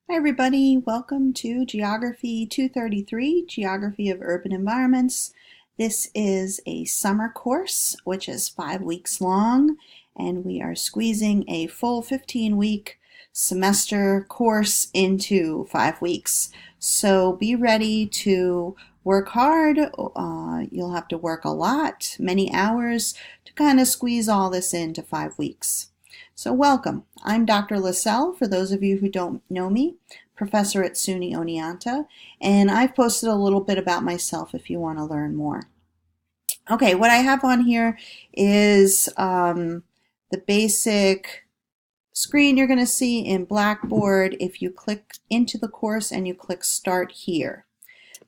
Hi everybody, welcome to Geography 233, Geography of Urban Environments. This is a summer course which is 5 weeks long, and we are squeezing a full 15-week semester course into 5 weeks. So be ready to work hard. You'll have to work a lot, many hours, to kind of squeeze all this into 5 weeks. So welcome. I'm Dr. Lascelle, for those of you who don't know me, professor at SUNY Oneonta, and I've posted a little bit about myself if you want to learn more. Okay, what I have on here is the basic screen you're going to see in Blackboard if you click into the course and you click Start Here.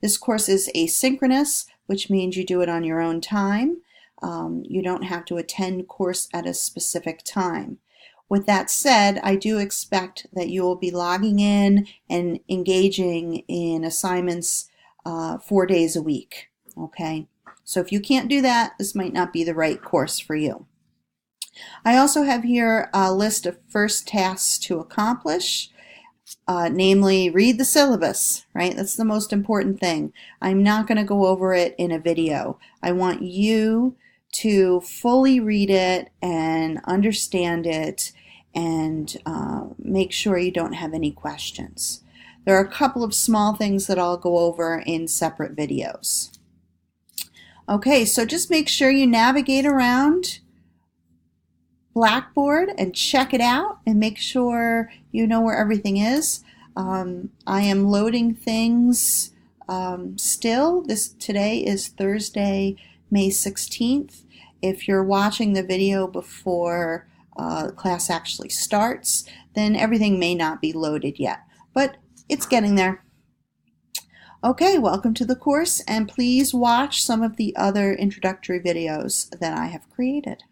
This course is asynchronous, which means you do it on your own time. You don't have to attend course at a specific time. With that said, I do expect that you will be logging in and engaging in assignments 4 days a week. Okay, so if you can't do that, this might not be the right course for you. I also have here a list of first tasks to accomplish, namely read the syllabus, right? That's the most important thing. I'm not going to go over it in a video. I want you to fully read it and understand it and make sure you don't have any questions. There are a couple of small things that I'll go over in separate videos. Okay, so just make sure you navigate around Blackboard and check it out and make sure you know where everything is. I am loading things still. Today is Thursday, May 16th. If you're watching the video before class actually starts, then everything may not be loaded yet, but it's getting there. Okay, welcome to the course, and please watch some of the other introductory videos that I have created.